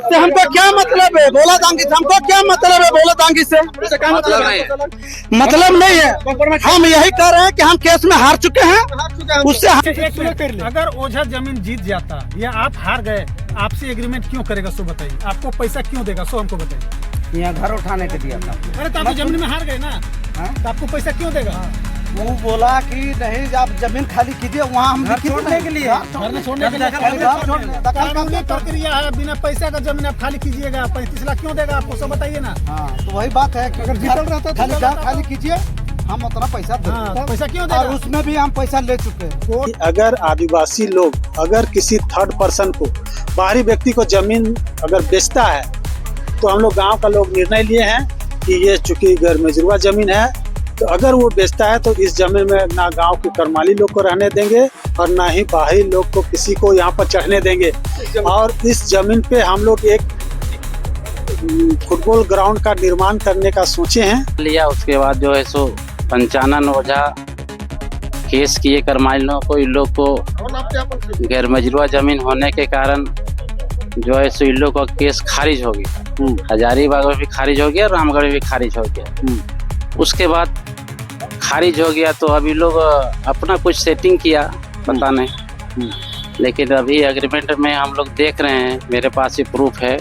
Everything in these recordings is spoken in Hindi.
इससे हमको क्या मतलब है? बोला दांगी से हमको क्या मतलब है? बोला दांगी से क्या मतलब नहीं है। हम यही कह रहे हैं कि हम केस में हार चुके हैं। उससे अगर ओझा जमीन जीत जाता या आप हार गए, आपसे एग्रीमेंट क्यों करेगा सो बताइए, आपको पैसा क्यों देगा सो हमको बताइए। यहाँ घर उठाने के दिया था। अरे तो आप जमीन में हार गए ना, तो आपको पैसा क्यों देगा? वो बोला कि नहीं आप जमीन खाली कीजिए, वहाँ हम छोड़ने के लिए घर छोड़ने के लिए कानूनी प्रक्रिया है, बिना पैसा का जमीन आप खाली कीजिएगा। 35 लाख क्यों देगा आपको, सब बताइए ना। हाँ तो वही बात है कि अगर जीतल रहता तो खाली कीजिए, हम उतना पैसा देंगे। पैसा क्यों देगा? और उसमें भी हम पैसा ले चुके हैं। अगर आदिवासी लोग अगर किसी थर्ड पर्सन को, बाहरी व्यक्ति को जमीन अगर बेचता है, तो हम लोग गांव का लोग निर्णय लिए हैं कि ये चूंकि गैरमजरूआ जमीन है, तो अगर वो बेचता है तो इस जमीन में ना गांव के करमाली लोग को रहने देंगे और ना ही बाहरी लोग को किसी को यहाँ पर चढ़ने देंगे। और इस जमीन पे हम लोग एक फुटबॉल ग्राउंड का निर्माण करने का सोचे हैं। लिया उसके बाद जो है सो पंचानन ओझा केस किए करमालियों को, इन लोग को गैरमजरूआ जमीन होने के कारण जो है सो इन लोग का केस खारिज हो गया। हजारीबाग में भी खारिज हो गया, रामगढ़ में भी खारिज हो गया। उसके बाद खारिज हो गया तो अभी लोग अपना कुछ सेटिंग किया, पता नहीं। लेकिन अभी एग्रीमेंट में हम लोग देख रहे हैं, मेरे पास ये प्रूफ है।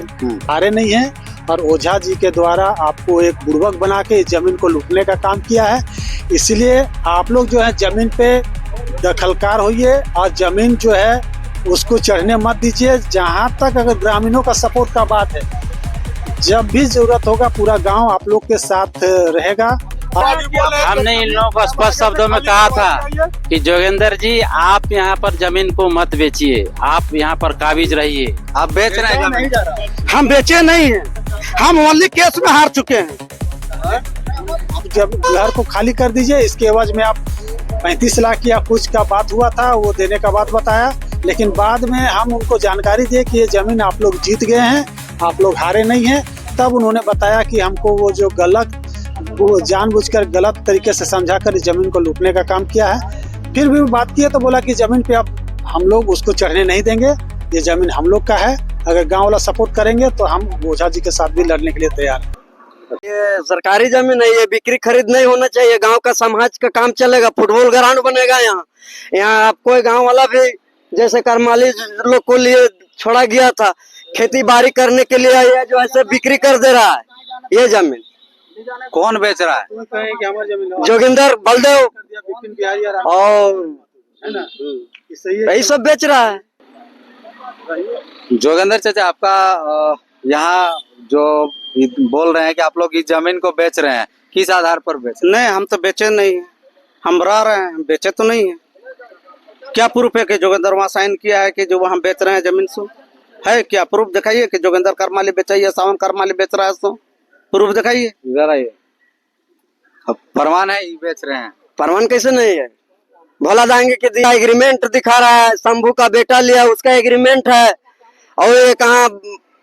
हारे नहीं है और ओझा जी के द्वारा आपको एक बुड़बक बना के इस जमीन को लूटने का काम किया है। इसलिए आप लोग जो है जमीन पे दखलकार होइए और जमीन जो है उसको चढ़ने मत दीजिए। जहाँ तक अगर ग्रामीणों का सपोर्ट का बात है, जब भी जरूरत होगा पूरा गांव आप लोग के साथ रहेगा। हमने इन लोगों को स्पष्ट शब्दों में कहा था कि जोगेंद्र जी आप यहाँ पर जमीन को मत बेचिए, आप यहाँ पर काबिज रहिए। आप बेच रहे हैं? हम बेचे नहीं हैं, हम ओनली केस में हार चुके हैं। जब घर को खाली कर दीजिए, इसके एवज में आप 35 लाख या कुछ का बात हुआ था, वो देने का बात बताया। लेकिन बाद में हम उनको जानकारी दिए कि ये जमीन आप लोग जीत गए हैं, आप लोग हारे नहीं हैं। तब उन्होंने बताया कि हमको वो जो वो जानबूझकर गलत तरीके से समझाकर इस जमीन को लूटने का काम किया है। फिर भी बात की है तो बोला कि जमीन पे अब हम लोग उसको चढ़ने नहीं देंगे, ये जमीन हम लोग का है। अगर गांव वाला सपोर्ट करेंगे तो हम ओझा जी के साथ भी लड़ने के लिए तैयार हैं। ये सरकारी जमीन है, ये बिक्री खरीद नहीं होना चाहिए। गांव का समाज का काम चलेगा, फुटबॉल ग्राउंड बनेगा। यहाँ आप कोई गांव वाला भी जैसे करमाली लोग को लिए छोड़ा गया था, खेती बाड़ी करने के लिए ये जो ऐसे बिक्री कर दे रहा है। ये जमीन कौन बेच रहा है? जोगिंदर बलदेव और यही सब बेच रहा है। जोगेंद्र चाचा, आपका यहाँ जो बोल रहे हैं कि आप लोग इस जमीन को बेच रहे हैं, किस आधार पर बेच रहे हैं? नहीं, हम तो बेचे नहीं है, हम रह रहे हैं, बेचे तो नहीं है। क्या प्रूफ है कि जोगेंद्र वहाँ साइन किया है कि जो वहाँ बेच रहे हैं जमीन सो है? क्या प्रूफ दिखाइए कि जोगेंद्र करमाली बेचा, सावन करमाली बेच रहा है, सो प्रूफ दिखाइए जरा। ये प्रमाण है ये बेच रहे हैं? प्रमाण कैसे नहीं है? भोला दांगे के दिया एग्रीमेंट दिखा रहा है, शंभू का बेटा लिया उसका एग्रीमेंट है। और ये कहाँ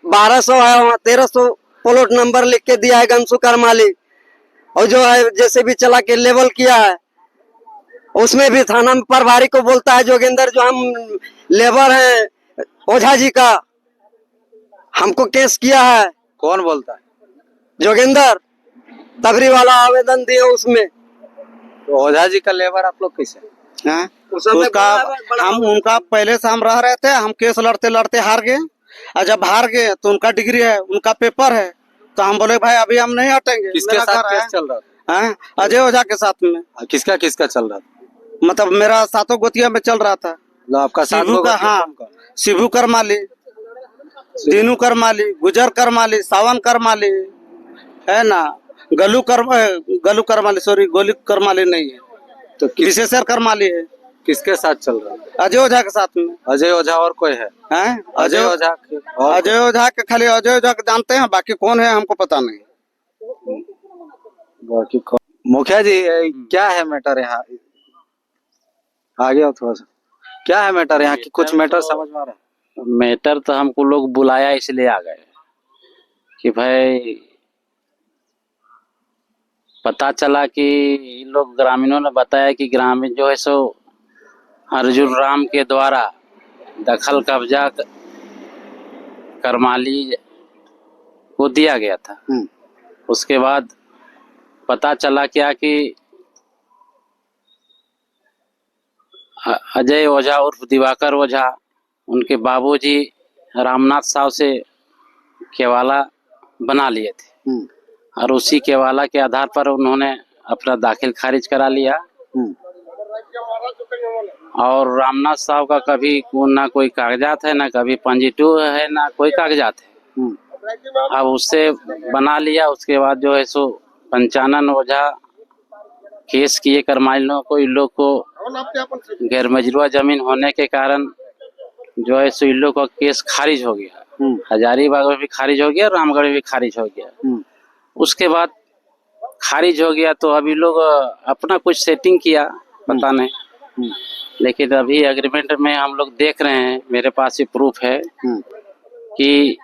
1200 है, वहाँ 1300 प्लॉट नंबर लिख के दिया है गंसू करमाली। और जो है जैसे भी चला के लेवल किया है, उसमें भी थाना में प्रभारी को बोलता है जोगेंद्र जो हम लेबर हैं ओझा जी का, हमको केस किया है। कौन बोलता है? जोगेंद्र तबरी वाला आवेदन दिए उसमें। तो ओझा जी का लेबर आप लोग कैसे? हाँ? उसका हम उनका पहले से हम रह रहे थे, हम केस लड़ते लड़ते हार गए। और जब हार गए तो उनका डिग्री है, उनका पेपर है, तो हम बोले भाई अभी हम नहीं हटेंगे। किसके साथ केस चल रहा था? अजय ओझा के साथ में। किसका किसका चल रहा था? मतलब मेरा सातों गोतिया में चल रहा था। आपका शिबू का, हाँ, शिबू करमाली, दीनू करमाली, गुजर करमाली, सावन करमाली है ना, गलू करमाली, सॉरी गोलू करमाली नहीं है, तो विशेषर करमाली है। किसके साथ चल रहा है? अजय ओझा के साथ में। अजय ओझा और कोई है? अजय ओझा के खाली अजय ओझा के जानते हैं, बाकी कौन है हमको पता नहीं। बाकी मुखिया जी क्या है मैटर यहाँ? आगे आओ थोड़ा सा। क्या है मैटर यहाँ की? कुछ मैटर समझ में आ रहा है? मैटर तो हमको लोग बुलाया इसलिए आ गए कि भाई पता चला कि इन लोग ग्रामीणों ने बताया कि ग्रामीण जो है सो अर्जुन राम के द्वारा दखल कब्जा करमाली को दिया गया था। उसके बाद पता चला क्या कि अजय ओझा उर्फ दिवाकर ओझा उनके बाबूजी रामनाथ साहब से केवाला बना लिए थे और उसी केवाला के आधार पर उन्होंने अपना दाखिल खारिज करा लिया। और रामनाथ साहब का कभी ना कोई कागजात है, ना कभी पंजीटू है, ना कोई कागजात है। अब उससे बना लिया। उसके बाद जो है सो पंचानन ओझा केस किए करमाइलों को, इन लोग को गैर मजरूआ जमीन होने के कारण जो है सो इन लोग का केस खारिज हो गया। हजारीबाग में भी खारिज हो गया, रामगढ़ में भी खारिज हो गया। उसके बाद खारिज हो गया तो अभी लोग अपना कुछ सेटिंग किया, पता नहीं। लेकिन अभी एग्रीमेंट में हम लोग देख रहे हैं, मेरे पास ये प्रूफ है कि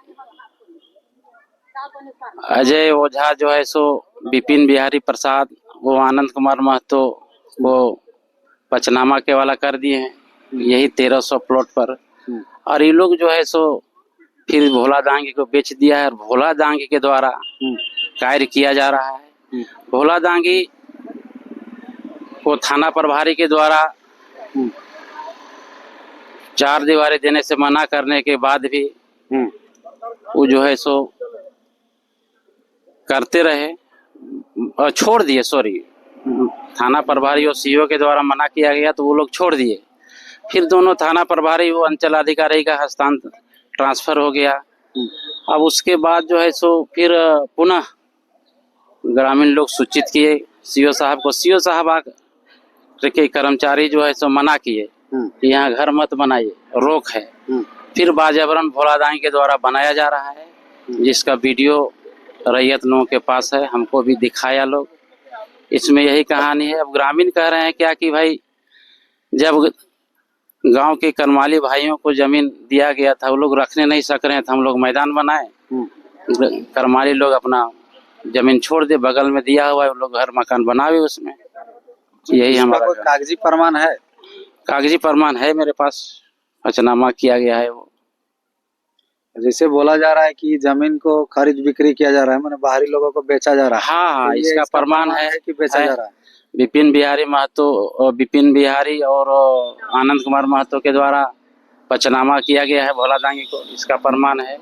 अजय ओझा जो है सो विपिन बिहारी प्रसाद, वो आनंद कुमार महतो वो पचनामा के वाला कर दिए हैं, यही 1300 प्लॉट पर। और ये लोग जो है सो फिर भोला दांगी को बेच दिया है और भोला दांगी के द्वारा कार्य किया जा रहा है। भोला दांगी को थाना प्रभारी के द्वारा 4 दीवारें देने से मना करने के बाद भी वो जो है सो करते रहे और छोड़ दिए। सॉरी, थाना प्रभारी और सीओ के द्वारा मना किया गया तो वो लोग छोड़ दिए। फिर दोनों थाना प्रभारी वो अंचल अधिकारी का हस्तांतर ट्रांसफर हो गया। अब उसके बाद जो है सो फिर पुनः ग्रामीण लोग सूचित किए सीओ साहब को। सीओ साहब के कर्मचारी जो है सो मना किए कि यहाँ घर मत बनाइए, रोक है। फिर बाजाबरन भोला दांगी के द्वारा बनाया जा रहा है, जिसका वीडियो रैयत लोगों के पास है, हमको भी दिखाया लोग। इसमें यही कहानी है। अब ग्रामीण कह रहे हैं क्या कि भाई जब गांव के करमाली भाइयों को जमीन दिया गया था, वो लोग रखने नहीं सक रहे थे, हम लोग मैदान बनाए। करमाली लोग अपना जमीन छोड़ दे, बगल में दिया हुआ है, वो लोग घर मकान बनावे उसमें। यही हमारा कागजी प्रमाण है। कागजी प्रमाण है मेरे पास, पचनामा किया गया है। वो जैसे बोला जा रहा है कि जमीन को खरीद बिक्री किया जा रहा है, माने बाहरी लोगों को बेचा जा रहा है। हाँ, तो इसका प्रमाण है कि बेचा जा रहा है। विपिन बिहारी महतो, विपिन बिहारी और आनंद कुमार महतो के द्वारा पचनामा किया गया है भोला दांगी को, इसका प्रमाण है।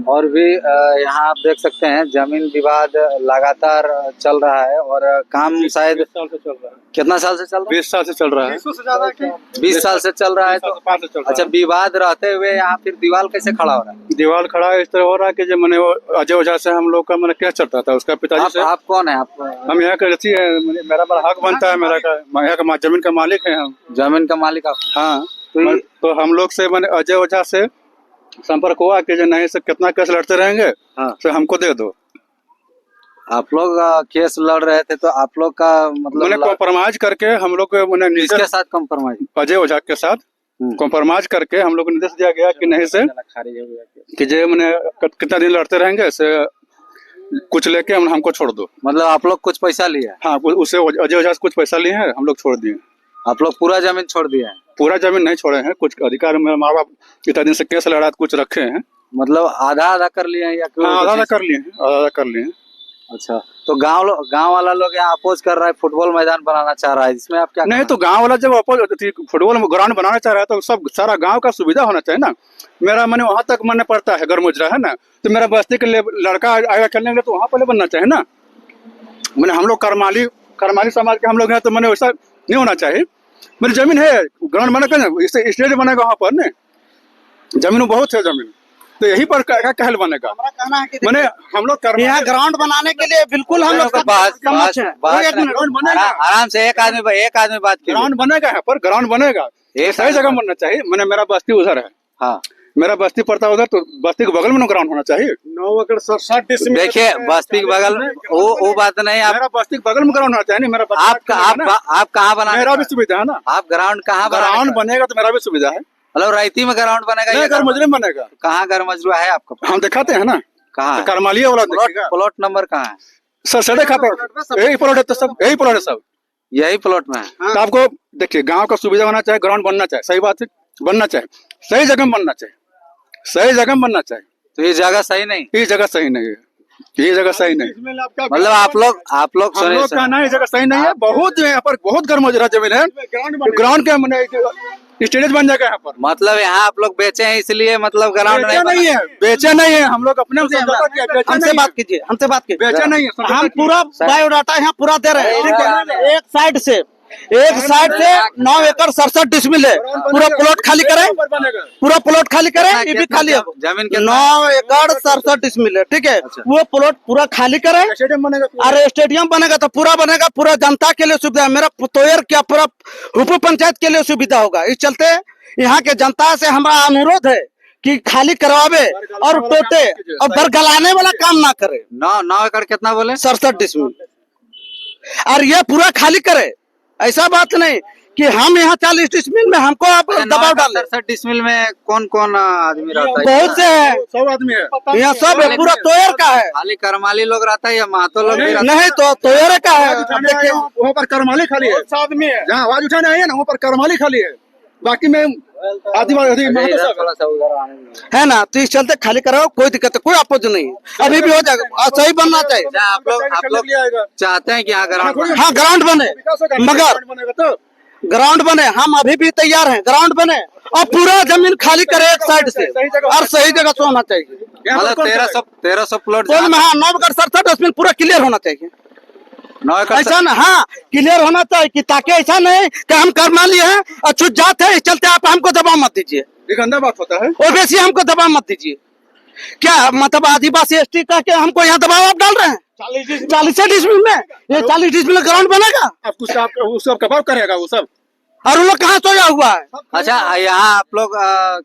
और भी यहाँ आप देख सकते हैं जमीन विवाद लगातार चल रहा है और काम शायद 20 साल से चल रहा है। कितना साल से चल रहा है? 20 साल से चल रहा है। 20 साल से चल रहा है। तो अच्छा, विवाद रहते हुए यहाँ फिर दीवार कैसे खड़ा हो रहा है? दीवार खड़ा इस तरह हो रहा है कि जो मैंने वो अजय ओझा से हम लोग का मैंने केस चलता था, उसका पिताजी से। आप कौन है? आप? हम यहाँ का रची है, मेरा बड़ा हक बनता है, मेरा यहाँ का जमीन का मालिक है हम। जमीन का मालिक आप? हाँ, तो हम लोग से मैंने अजय ओझा से संपर्क हुआ कि जो नहीं से कितना केस लड़ते रहेंगे, तो हमको दे दो। आप लोग केस लड़ रहे थे तो आप लोग का मतलब मैंने कॉम्प्रोमाइज करके हम लोग किसके साथ कॉम्प्रोमाइज? अजय ओझा के साथ कॉम्प्रोमाइज करके हम लोग को निर्देश दिया गया कि नहीं से कि जो मैंने कितना दिन लड़ते रहेंगे से कुछ लेके हमको छोड़ दो। मतलब आप लोग कुछ पैसा लिया? हाँ, उससे अजय ओझा से कुछ पैसा लिए हैं, हम लोग छोड़ दिए। आप लोग पूरा जमीन छोड़ दिया है? पूरा जमीन नहीं छोड़े हैं, कुछ अधिकार मेरे माँ बाप इतना दिन से केस लड़ा कुछ रखे हैं। मतलब आधा आधा कर लिए हैं या आधा कर लिए हैं? आधा कर लिए हैं। अच्छा, तो गांव वाला लोग यहाँ अपोज कर रहा है, फुटबॉल मैदान बनाना चाह रहा है, इसमें आप क्या? नहीं, तो गांव वाला जब अपोज फुटबॉल ग्राउंड बनाना चाह रहा है तो सब सारा गांव का सुविधा होना चाहिए ना। मेरा मैंने वहां तक मैंने पड़ता है गरमुजरा है ना, तो मेरा बस्ती के लड़का आएगा खेलने के लिए तो वहां पहले बनना चाहिए ना। मैंने हम लोग करमाली समाज के हम लोग हैं, तो मैंने वैसा नहीं होना चाहिए। मेरी जमीन है, ग्राउंड बना कर स्टेज बनेगा वहाँ पर ना, जमीन बहुत है जमीन, तो यही पर कहल बनेगा। मैंने हम लोग यहाँ ग्राउंड बनाने के लिए बिल्कुल हम लोग आराम से एक आदमी बात की। ग्राउंड बनेगा यहाँ पर, ग्राउंड बनेगा, सही जगह बनना चाहिए। मैंने मेरा बस्ती उधर है। हाँ, मेरा बस्ती पड़ता उधर, तो बस्ती के बगल में ग्राउंड होना चाहिए। 9 एकड़ 60 डिसमिल। देखिए, बस्ती के बगल में वो बात नहीं। मेरा बस्ती के बगल में ग्राउंड होना चाहिए। मेरा आप कहाँ बना? मेरा भी सुविधा है ना। आप ग्राउंड कहाँ? ग्राउंड बनेगा तो मेरा भी सुविधा है। मतलब रैती में ग्राउंड बनेगा? घर मजरे में बनेगा। कहाँ घर मजरूआ है आपका? हम दिखाते हैं ना। कहाँ? करमालिया वाला प्लॉट नंबर कहाँ है? सर सड़क यही प्लॉट है, तो सब यही प्लॉट है, सब यही प्लॉट में है। तो आपको देखिए, गांव का सुविधा होना चाहिए, ग्राउंड बनना चाहिए, सही बात है, बनना चाहिए, सही जगह में बनना चाहिए, सही जगह में बनना चाहिए। तो ये जगह सही नहीं, ये जगह सही नहीं है, ये जगह सही नहीं। मतलब आप लोग हम सुनिए लोग सर, कहना है ये जगह सही नहीं है। बहुत यहाँ पर बहुत गर्म जमीन है, ग्राउंड के मैंने स्टेडियम बन जाएगा यहाँ पर। मतलब यहाँ आप लोग बेचे हैं इसलिए मतलब ग्राउंड बेचे नहीं है, बेचे नहीं है, हम लोग अपने समझौता किया, बेचे हमसे नहीं बात है, कीजिए, हमसे बात कीजिए। बेचे नहीं है, समझौता हम किया। पूरा बायोडाटा यहाँ पूरा दे रहे हैं, ठीक है? एक साइड से 9 एकड़ 67 डिसमिल है, पूरा प्लॉट खाली करें, पूरा प्लॉट खाली करें, ये भी खाली है। जमीन के 9 एकड़ 67 डिसमिल है, ठीक है? वो प्लॉट पूरा खाली करें स्टेडियम बनेगा पूरा। और स्टेडियम बनेगा तो पूरा बनेगा, पूरा जनता के लिए सुविधा है। मेरा तोयर क्या पूरा हुपू पंचायत के लिए सुविधा होगा। इस चलते यहाँ के जनता से हमारा अनुरोध है कि खाली करवावे और टोटे और बरगलाने वाला काम ना करे। 9 एकड़ कितना बोले? 67 डिसमिल और ये पूरा खाली करे। ऐसा बात नहीं कि हम यहाँ 40 डिसमिल में हमको आप दबाव डाले। 67 डिसमिल में कौन कौन आदमी रहता है? बहुत से है, 100 आदमी है। यहाँ सब है, पूरा तोयर का है। खाली करमाली लोग रहता है या महतो लोग भी रहता नहीं तो तोयर का है। अब देखिए वहाँ पर करमाली खाली है, आदमी है जहाँ आवाज उठाने आई है ना, वहाँ पर करमाली खाली है, बाकी में आदिवासी है? महतो इधर सब थोड़ा सा उधर आने दो। है ना, तो इस चलते खाली कराओ, कोई दिक्कत कोई अपोज नहीं है। अभी भी हो जाएगा, सही बनना चाहिए। क्या आप लोग चाहते हैं कि यहाँ ग्राउंड हाँ ग्राउंड बने, मगर ग्राउंड बने, हम अभी भी तैयार हैं। ग्राउंड बने और पूरा जमीन खाली करे एक साइड से और सही जगह से होना चाहिए। मतलब 1300 प्लॉट बोल में हाँ 9 एकड़ 67 डिसमिल पूरा क्लियर होना चाहिए। 9 एकड़ ऐसा ना, हाँ क्लियर होना चाहिए कि ताकि ऐसा नहीं कि हम करना लिए हैं और छूट जाते हैं, इस चलते आप हमको दबाव मत दीजिए। ये गंदा बात होता है। ओबीसी हमको दबाव मत दीजिए। क्या मतलब आदिवासी एसटी का के हमको यहाँ दबाव आप डाल रहे हैं? 40 डिसमिल में ये 40 डिसमिल ग्राउंड बनेगा अब कुछ वो सब कबाब करेगा वो सब। और उन लोग कहाँ सोया हुआ है? अच्छा यहाँ आप लोग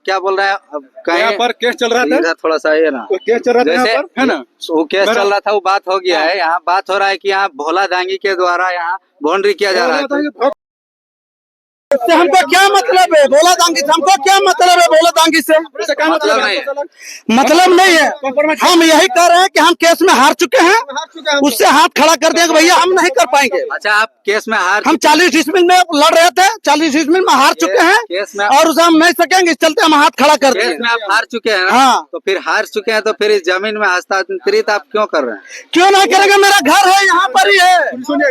क्या बोल रहे हैं? अब यहाँ कहीं पर केस चल रहा था, इधर थोड़ा सा ये ना, कोई केस चल रहा था यहाँ जैसे पर, है ना? वो केस मेरा- चल रहा था, वो बात हो गया है। यहाँ बात हो रहा है कि यहाँ भोला दांगी के द्वारा यहाँ बाउंड्री किया जा रहा है। इससे हमको क्या मतलब है? बोला दांगी से हमको क्या मतलब है? बोला दांगी से मतलब नहीं है। मतलब नहीं है। हम यही कह रहे हैं कि हम केस में हार चुके हैं, उससे हाथ खड़ा कर देंगे भैया, हम नहीं कर पाएंगे। अच्छा आप केस में हार हम 40 डिसमिल में लड़ रहे थे, 40 डिसमिल में हार चुके हैं केस में और उसे हम नहीं सकेंगे, इस चलते हम हाथ खड़ा कर केस दिए। में आप हार चुके हैं ना? हाँ। तो फिर हार चुके हैं तो फिर इस जमीन में हस्तांतरित आप क्यों कर रहे हैं? क्यों नहीं करेंगे? मेरा घर है, यहाँ पर ही है,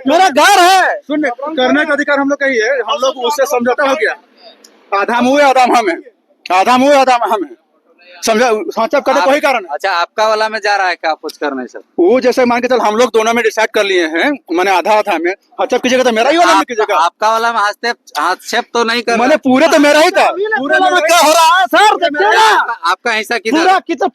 मेरा घर है। सुन, करने का अधिकार हम लोग का ही है, हम लोग उससे समझौता हो गया। आधा मुँह है आधा हम है, आधा मुँह है आधा हम है, समझा? साँचा करने को ही कारण है। अच्छा आपका वाला में जा रहा है क्या कुछ करने से? वो जैसे मान के चल हम लोग दोनों में डिसाइड कर लिए हैं, मैंने आधा आधा में हस्तक्षेप कीजिएगा तो मेरा ही वाला में कीजिएगा। आपका वाला में हस्तक्षेप तो नहीं कर मैंने पूरे तो मेरा ही था, पूरे में क्या हो रहा है सर? देखिए ना, आपका हिस्सा किधर? पूरा कितना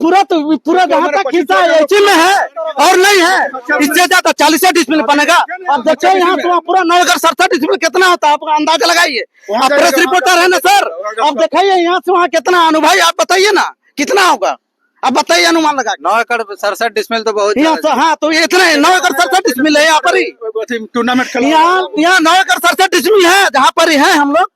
पूरा जहाँ तक खिंचा है इसी में है और नहीं है। इससे ज्यादा 40 डिसमिल बनेगा। अब देखिए यहाँ तो पूरा 9 एकड़ 67 डिसमिल कितना होता है, आपका अंदाजा लगाइए। आप प्रेस रिपोर्टर है ना सर, आप दिखाइए यहाँ से वहाँ कितना अनुभव, आप बताइए ना कितना होगा, अब बताइए अनुमान लगा। 9 एकड़ 67 डिसमिल तो बहुत यहाँ ज्यादा से हाँ, तो ये इतना 9 एकड़ 67 डिसमिल है यहाँ पर ही। टूर्नामेंट खेला यहाँ 9 एकड़ 67 डिसमिल है जहाँ पर ही है हम लोग,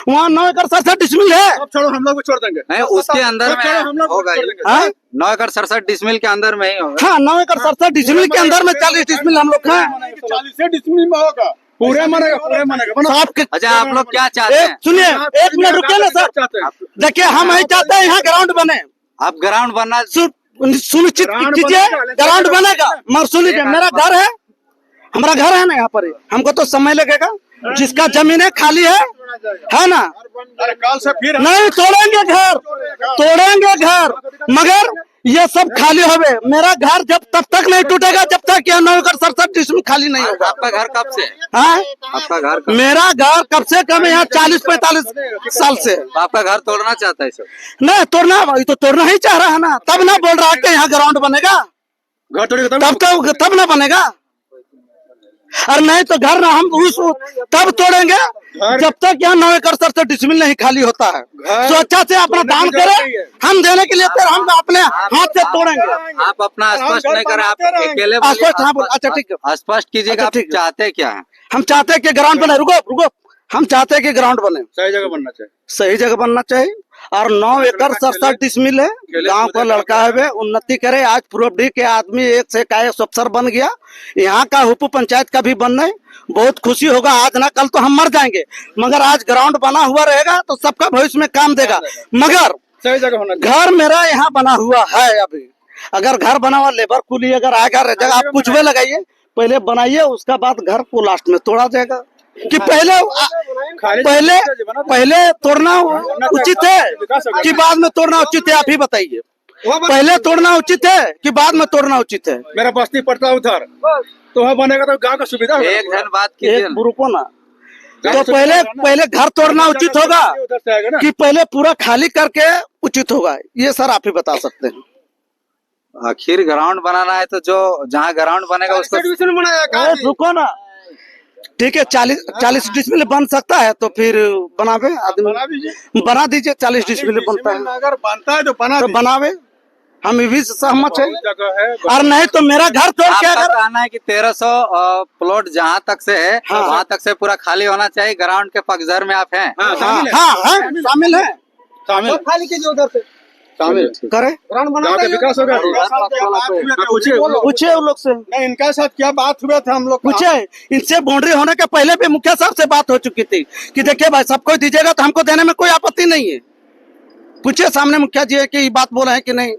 वहाँ 9 एकड़ 67 डिसमिल है। अब छोड़ो, हम लोग को छोड़ देंगे। नहीं, उसके अंदर अब छोड़ो, हम में लोग होगा छोड़ ये। देंगे। हाँ? 9 एकड़ 67 डिसमिल के अंदर में ही होगा। हाँ 9 एकड़ 67 डिसमिल के अंदर में 40 डिसमिल हम लोग हैं। 40 डिसमिल में होगा, पूरे मानेगा, पूरे मानेगा। साहब के अच्छा आप लोग क्या चाहते हैं? सुनिए, एक मिनट रुकिए ना सर। देखिए हम यही चाहते हैं यहाँ ग्राउंड बने, आप ग्राउंड बनना सुनिश्चित ग्राउंड कीजिए बनेगा, ग्राउंड बनेगा। मगर सुनिए, मेरा घर है, हमारा घर है ना यहाँ पर ही, हमको तो समय लगेगा। जिसका जमीन है खाली है ना? अरे कल से फिर नहीं तोड़ेंगे घर, तोड़ेंगे घर, मगर ये सब खाली होवे। मेरा घर जब तब तक नहीं टूटेगा जब तक यह 9 एकड़ 67 डिसमिल खाली नहीं होगा। आपका घर कब से? हाँ? आपका घर कब? मेरा घर कब से कम यहाँ 40-45 साल से। आपका घर तोड़ना चाहता है सर? नहीं तोड़ना, तो तोड़ना ही चाह रहा है ना, तब ना बोल रहा है कि यहाँ ग्राउंड बनेगा, घर तोड़ेगा तब ना बनेगा। और नहीं तो घर ना हम उस तब तोड़ेंगे जब तक यहाँ 9 एकड़ 67 डिसमिल नहीं खाली होता है। स्वेच्छा से अपना दान करें, हम देने के लिए तैयार, हम अपने हाथ से तोड़ेंगे। आप अपना स्पष्ट नहीं कर, आप अकेले स्पष्ट, हाँ बोल, अच्छा ठीक है, स्पष्ट कीजिएगा। अच्छा, आप ठीक है। चाहते क्या है? हम चाहते हैं कि ग्राउंड बने। रुको, हम चाहते हैं कि ग्राउंड बने, सही जगह बनना चाहिए। सही जगह बनना चाहिए। और 9 एकड़ 67 डिसमिल है, गांव का लड़का है वे, उन्नति करे। आज पूर्वडी के आदमी एक से का एक अफसर बन गया, यहाँ का हुपू पंचायत का भी बनना, बहुत खुशी होगा। आज ना कल तो हम मर जाएंगे, मगर आज ग्राउंड बना हुआ रहेगा तो सबका भविष्य में काम देगा। मगर सही जगह होना चाहिए। घर मेरा यहाँ बना हुआ है अभी, अगर घर बना हुआ लेबर कुली अगर आएगा जगह आप कुछ भी लगाइए, पहले बनाइए, उसका बाद घर को लास्ट में तोड़ा जाएगा। कि पहले तोड़ना उचित है कि बाद में तोड़ना उचित है, आप ही बताइए। पहले तोड़ना उचित है कि बाद में तोड़ना उचित है? मेरा बस्ती पड़ता है उधर, तो वहाँ बनेगा तो गांव का सुविधा होगा। एक जन बात कीजिए ना। रुको ना, तो पहले घर तोड़ना उचित होगा उधर से आएगा ना। कि पहले पूरा खाली करके उचित होगा? ये सर आप ही बता सकते हैं। आखिर ग्राउंड बनाना है तो जो जहाँ ग्राउंड बनेगा उसको रुको ना, ठीक है, 40 डिसमिल बन सकता है तो फिर बनावे आदमी, बना दीजिए। 40 डिसमिल बनता है, अगर बनता है तो बनावे, हम भी सहमत है। जगह है। और नहीं तो मेरा घर तोड़ के आपका अगर कहना है कि 1300 प्लॉट जहाँ तक से है वहाँ तक से पूरा खाली होना चाहिए। ग्राउंड के पक्षधर में आप हैं? शामिल है, शामिल खाली कीजिए उधर से, शामिल करे ग्राउंड बना गाँव का विकास होगा। पूछे उन लोग से, नहीं, इनका साथ क्या बात हुआ था हम लोग का? पूछे इनसे। बाउंड्री होने के पहले भी मुखिया साहब से बात हो चुकी थी कि देखिए भाई सबको दीजिएगा तो हमको देने में कोई आपत्ति नहीं है। पूछे सामने मुखिया जी है कि ये बात बोला है कि नहीं?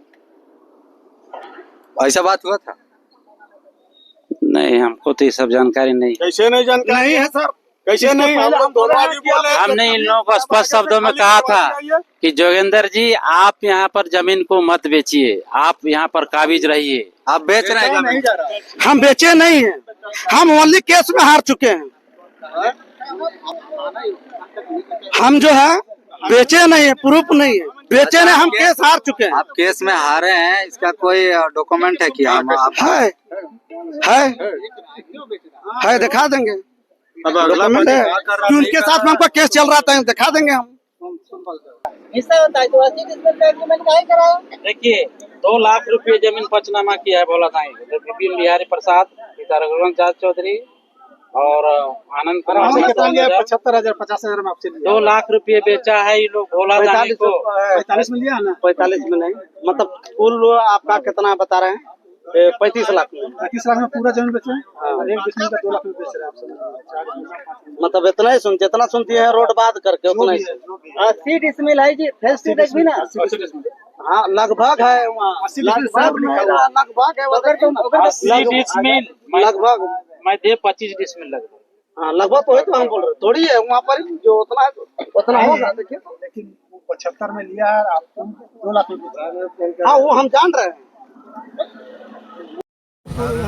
ऐसा बात हुआ था? नहीं, हमको तो ये सब जानकारी नहीं। कैसे नहीं जानकारी नहीं है सर, कैसे नहीं? हमने इन लोगों को स्पष्ट शब्दों में कहा था कि जोगेंद्र जी आप यहाँ पर जमीन को मत बेचिए, आप यहाँ पर काबिज रहिए। आप बेच रहे हैं नहीं जमीन? जा रहा। हम बेचे नहीं हैं, हम ओनली केस में हार चुके हैं। हम जो है बेचे नहीं है, प्रूफ नहीं है, बेचे नहीं, हम केस हार चुके हैं। आप केस में हारे हैं, इसका कोई डॉक्यूमेंट है क्या? है दिखा देंगे, अब अगला डॉक्यूमेंट है कि उनके साथ में हमको केस चल रहा था, दिखा देंगे हम। देखिए 2 लाख रुपए जमीन पंचनामा किया है भोला दाई, विपिन बिहारी प्रसाद, पिता रघुवंश चौधरी और आनंद कुमार 75,000 50,000 में आपसे 2 लाख रुपए बेचा है ये लोग भोला दाई को। 45 में लिया ना? 45 में नहीं, मतलब कुल आपका कितना बता रहे हैं? 35 लाख में। 35 लाख में पूरा जमीन बेचे हैं और 1 डिसमिल का 2 लाख में बेच रहे हैं आपसे। मतलब इतना ही सुन, जितना सुनती है रोड बात करके उतना ही। 80 डिसमिल है जी, भी ना? हाँ लगभग है वहाँ, लगभग लगभग मैं दे 25 डिसमिल लगभग। हाँ लगभग तो है, तो हम बोल रहे थोड़ी है वहाँ पर जो उतना होगा। देखिए लेकिन वो 75 में लिया है, आपको 2 लाख में बेच रहे हैं। हाँ वो हम जान रहे हैं।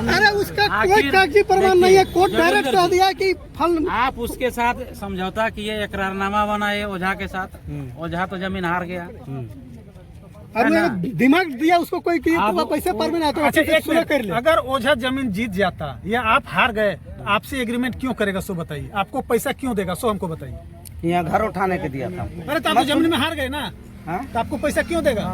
अरे उसका कोई कागजी प्रमाण नहीं है, कोर्ट डायरेक्ट कह दिया कि फल। आप उसके साथ समझौता किए, इकरारनामा बनाए ओझा के साथ, ओझा तो जमीन हार गया। और दिमाग दिया उसको कोई कि पैसे पर में तो अच्छा एक मिनट कर ले। अगर ओझा जमीन जीत जाता या आप हार गए तो आपसे एग्रीमेंट क्यों करेगा सो बताइए? आपको पैसा क्यों देगा सो हमको बताइए। यहाँ घर उठाने के दिया था। अरे तो आप जमीन में हार गए ना, तो आपको पैसा क्यों देगा?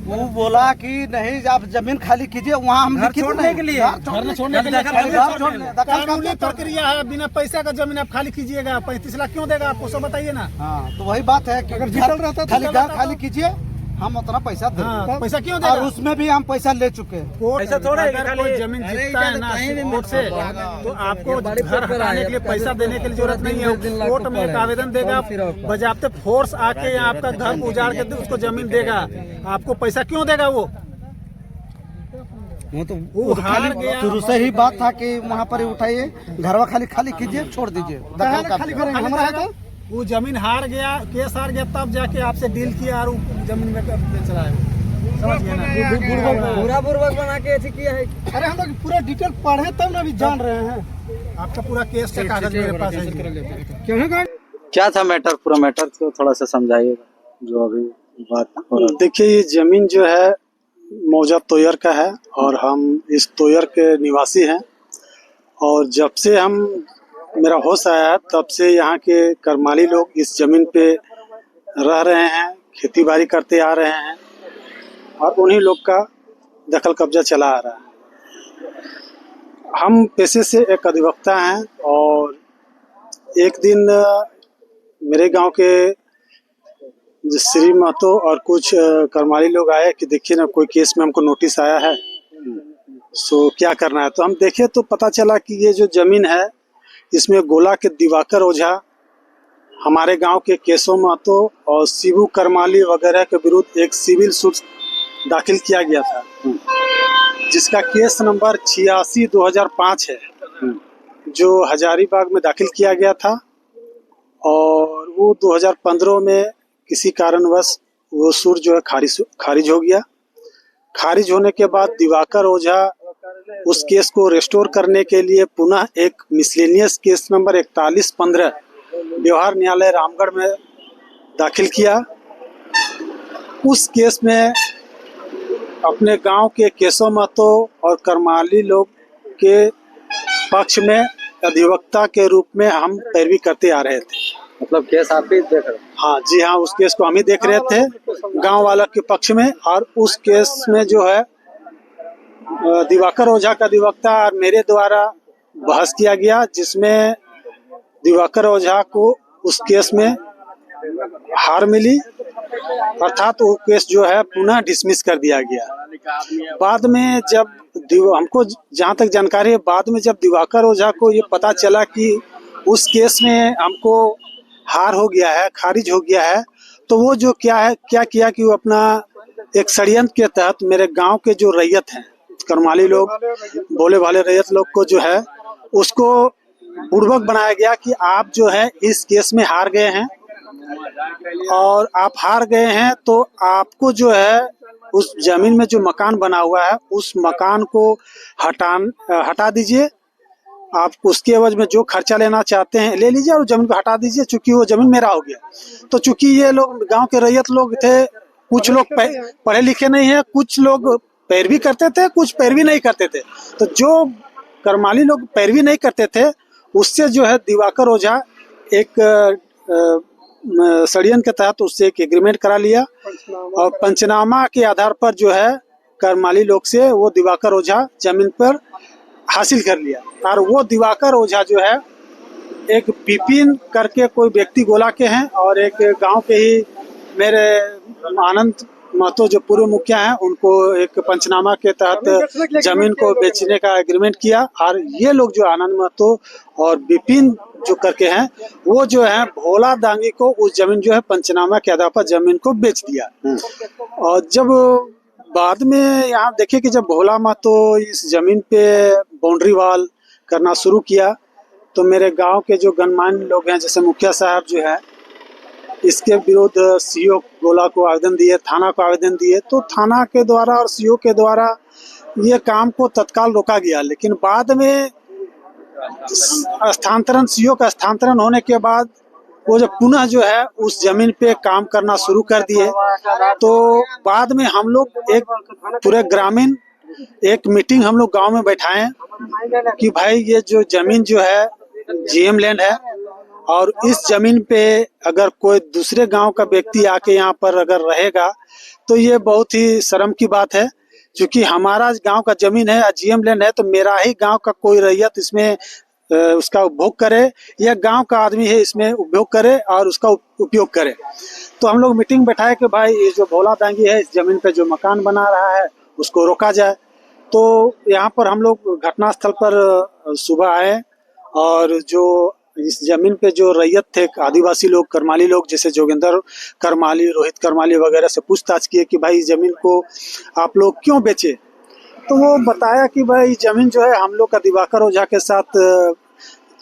वो बोला कि नहीं आप जमीन खाली कीजिए, वहाँ हम लिखित छोड़ने के लिए घर छोड़ने के लिए कानूनी प्रक्रिया है, बिना पैसा का जमीन आप खाली कीजिएगा। 35 लाख क्यों देगा आपको, सब बताइए ना। हाँ तो वही बात है कि अगर जीतल रहता तो खाली कीजिए, हम उतना पैसा दे। पैसा क्यों देगा? और उसमें भी हम पैसा ले चुके हैं। पैसा थोड़ा अगर कोई जमीन जीतता है ना कोर्ट से, तो आपको घर हटाने के लिए पैसा देने की जरूरत नहीं है। कोर्ट में एक आवेदन देगा, बजाते फोर्स आके आपका घर उजाड़ के उसको जमीन देगा। आपको पैसा क्यों देगा? वो तो वो हार गया। शुरू से ही बात था कि वहाँ पर उठाइए, घरवा खाली कीजिए, छोड़ दीजिए। वो जमीन हार गया, केस हार गया, तब जाके आपसे डील किया और जमीन में बेच रहा है। समझ गए ना? पूरा बुर्बक बना के ऐसे किया है। अरे हम लोग पूरा डिटेल पढ़े तब ना अभी जान रहे हैं। आपका पूरा केस का कागज मेरे पास है। क्यों है? क्या था मैटर? पूरा मैटर को थोड़ा सा समझाइएगा जो अभी बात हो रहा। देखिए ये जमीन जो है मौजा तोयर का है और हम इस तोयर के निवासी हैं। और जब से हम मेरा होश आया है तब से यहाँ के करमाली लोग इस जमीन पे रह रहे हैं, खेती बाड़ी करते आ रहे हैं और उन्हीं लोग का दखल कब्जा चला आ रहा है। हम पेशे से एक अधिवक्ता हैं और एक दिन मेरे गांव के श्री महतो और कुछ करमाली लोग आए कि देखिए ना कोई केस में हमको नोटिस आया है, सो क्या करना है। तो हम देखे तो पता चला कि ये जो जमीन है इसमें गोला के दिवाकर ओझा हमारे गांव के केशव महतो और शिबू करमाली वगैरह के विरुद्ध एक सिविल सूट दाखिल किया गया था, जिसका केस नंबर 86/2005 है, जो हजारीबाग में दाखिल किया गया था। और वो 2015 में किसी कारणवश वो सूट जो है खारिज हो गया। खारिज होने के बाद दिवाकर ओझा उस केस को रेस्टोर करने के लिए पुनः एक मिसलेनियस केस नंबर 4115 व्यवहार न्यायालय रामगढ़ में दाखिल किया। उस केस में अपने गांव के केशव महतो और करमाली लोग के पक्ष में अधिवक्ता के रूप में हम पैरवी करते आ रहे थे। मतलब केस आप ही देख रहे? हाँ जी हाँ, उस केस को हम ही देख रहे थे गांव वालों के पक्ष में। और उस केस में जो है दिवाकर ओझा का अधिवक्ता और मेरे द्वारा बहस किया गया, जिसमें दिवाकर ओझा को उस केस में हार मिली, अर्थात वो केस जो है पुनः डिसमिस कर दिया गया। बाद में जब हमको जहाँ तक जानकारी है, बाद में जब दिवाकर ओझा को ये पता चला कि उस केस में हमको हार हो गया है, खारिज हो गया है, तो वो जो क्या किया कि वो अपना एक षड्यंत्र के तहत मेरे गांव के जो रैयत हैं, करमाली लोग, भोले भाले रैयत लोग को जो है उसको बुड़बक बनाया गया कि आप जो है इस केस में हार गए हैं, और आप हार गए हैं तो आपको जो है उस जमीन में जो मकान बना हुआ है उस मकान को हटा दीजिए, आप उसके एवज में जो खर्चा लेना चाहते हैं ले लीजिए और जमीन को हटा दीजिए, चूंकि वो जमीन मेरा हो गया। तो चूंकि ये लोग गांव के रैयत लोग थे, कुछ लोग पढ़े लिखे नहीं है, कुछ लोग पैरवी करते थे, कुछ पैरवी नहीं करते थे। तो जो करमाली लोग पैरवी नहीं करते थे उससे जो है दिवाकर ओझा एक षड्यंत्र के तहत उससे एक एग्रीमेंट करा लिया, और पंचनामा के आधार पर जो है करमाली लोग से वो दिवाकर ओझा जमीन पर हासिल कर लिया। और वो दिवाकर ओझा जो है एक विपिन करके कोई व्यक्ति गोला के हैं, और एक गांव के ही मेरे आनंद महतो जो पूर्व मुखिया हैं, उनको एक पंचनामा के तहत जमीन को बेचने का एग्रीमेंट किया। और ये लोग जो आनंद महतो और विपिन जो करके हैं, वो जो है भोला दांगी को उस जमीन जो है पंचनामा के आधार पर जमीन को बेच दिया। और जब बाद में यहाँ देखे कि जब भोला महतो इस जमीन पे बाउंड्री वॉल करना शुरू किया, तो मेरे गांव के जो गणमान्य लोग हैं, जैसे मुखिया साहब जो है, इसके विरुद्ध सीओ गोला को आवेदन दिए, थाना को आवेदन दिए। तो थाना के द्वारा और सीओ के द्वारा ये काम को तत्काल रोका गया। लेकिन बाद में स्थानांतरण, सीओ का स्थानांतरण होने के बाद वो जब पुनः जो है उस जमीन पे काम करना शुरू कर दिए, तो बाद में हम लोग एक पूरे ग्रामीण एक मीटिंग हम लोग गांव में बैठाए कि भाई ये जो जमीन जो है जीएम लैंड है, और इस जमीन पे अगर कोई दूसरे गांव का व्यक्ति आके यहाँ पर अगर रहेगा तो ये बहुत ही शर्म की बात है। क्योंकि हमारा गांव का जमीन है, जीएम लैंड है, तो मेरा ही गांव का कोई रैयत इसमें उसका उपभोग करे, या गांव का आदमी है इसमें उपभोग करे और उसका उपयोग करे। तो हम लोग मीटिंग बैठाए कि भाई ये जो भोला दांगी है, इस जमीन पे जो मकान बना रहा है उसको रोका जाए। तो यहाँ पर हम लोग घटनास्थल पर सुबह आए, और जो इस जमीन पे जो रैयत थे आदिवासी लोग, करमाली लोग, जैसे जोगिंदर करमाली, रोहित करमाली वगैरह से पूछताछ किए कि भाई जमीन को आप लोग क्यों बेचे। तो वो बताया कि भाई जमीन जो है हम लोग का दिवाकर ओझा के साथ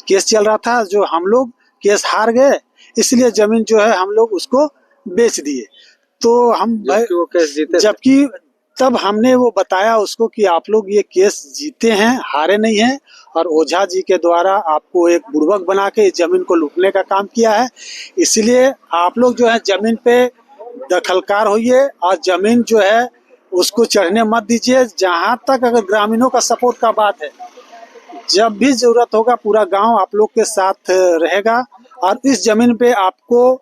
केस चल रहा था, जो हम लोग केस हार गए, इसलिए जमीन जो है हम लोग उसको बेच दिए। तो हम जबकि तब हमने वो बताया उसको कि आप लोग ये केस जीते हैं, हारे नहीं हैं, और ओझा जी के द्वारा आपको एक बुड़बक बना के इस जमीन को लूटने का काम किया है, इसलिए आप लोग जो है जमीन पे दखलकार होइए और जमीन जो है उसको चढ़ने मत दीजिए। जहां तक अगर ग्रामीणों का सपोर्ट का बात है, जब भी जरूरत होगा पूरा गांव आप लोग के साथ रहेगा, और इस जमीन पे आपको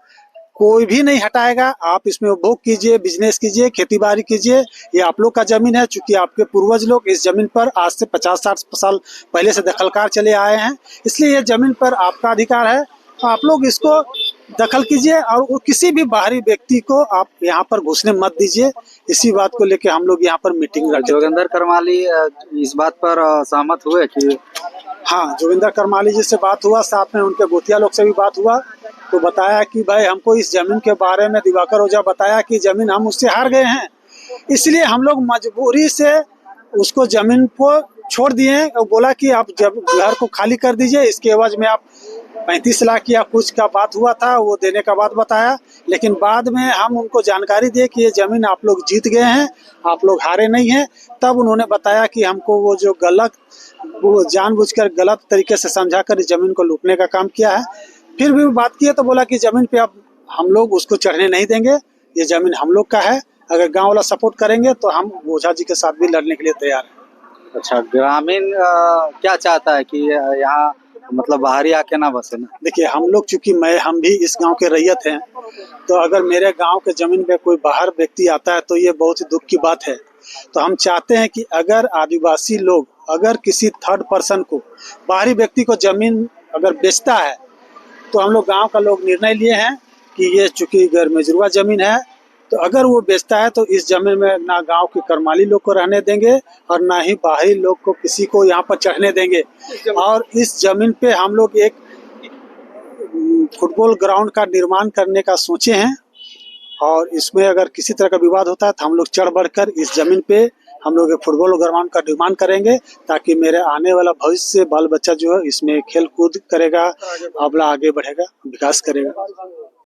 कोई भी नहीं हटाएगा। आप इसमें उपभोग कीजिए, बिजनेस कीजिए, खेती बाड़ी कीजिए, ये आप लोग का जमीन है। चूंकि आपके पूर्वज लोग इस जमीन पर आज से 50-60 साल पहले से दखलकार चले आए हैं, इसलिए ये जमीन पर आपका अधिकार है। आप लोग इसको दखल कीजिए, और किसी भी बाहरी व्यक्ति को आप यहाँ पर घुसने मत दीजिए। इसी बात को लेके हम लोग यहाँ पर मीटिंग रखे। जोगिंदर करमाली इस बात पर सहमत हुए कि हाँ, जोगिंदर करमाली जी से बात हुआ, साथ में उनके गोतिया लोग से भी बात हुआ, तो बताया कि भाई हमको इस जमीन के बारे में दिवाकर ओझा बताया कि जमीन हम उससे हार गए हैं, इसलिए हम लोग मजबूरी से उसको जमीन को छोड़ दिए और बोला कि आप जब घर को खाली कर दीजिए, इसके एवज में आप 35 लाख या कुछ का बात हुआ था वो देने का बात बताया। लेकिन बाद में हम उनको जानकारी दिए कि ये जमीन आप लोग जीत गए हैं, आप लोग हारे नहीं हैं। तब उन्होंने बताया कि हमको वो जो वो जानबूझकर गलत तरीके से समझा कर इस जमीन को लूटने का काम किया है। फिर भी बात की तो बोला कि जमीन पे अब हम लोग उसको चढ़ने नहीं देंगे, ये जमीन हम लोग का है, अगर गांव वाला सपोर्ट करेंगे तो हम ओझा जी के साथ भी लड़ने के लिए तैयार हैं। अच्छा, ग्रामीण क्या चाहता है कि यहाँ मतलब बाहरी आके ना बसे ना? देखिए हम लोग चूंकि हम भी इस गांव के रैयत हैं, तो अगर मेरे गांव के जमीन पे कोई बाहर व्यक्ति आता है तो ये बहुत ही दुख की बात है। तो हम चाहते हैं कि अगर आदिवासी लोग अगर किसी थर्ड पर्सन को, बाहरी व्यक्ति को जमीन अगर बेचता है, तो हम लोग गांव का लोग निर्णय लिए हैं कि ये चूंकि गैर मजरूआ जमीन है, तो अगर वो बेचता है तो इस जमीन में ना गांव के करमाली लोग को रहने देंगे और ना ही बाहरी लोग को किसी को यहाँ पर चढ़ने देंगे। और इस जमीन पे हम लोग एक फुटबॉल ग्राउंड का निर्माण करने का सोचे हैं, और इसमें अगर किसी तरह का विवाद होता है तो हम लोग चढ़ बढ़कर इस जमीन पे हम लोग एक फुटबॉल ग्राउंड का निर्माण करेंगे, ताकि मेरे आने वाला भविष्य बाल बच्चा जो है इसमें खेल कूद करेगा, अगला आगे बढ़ेगा, विकास करेगा।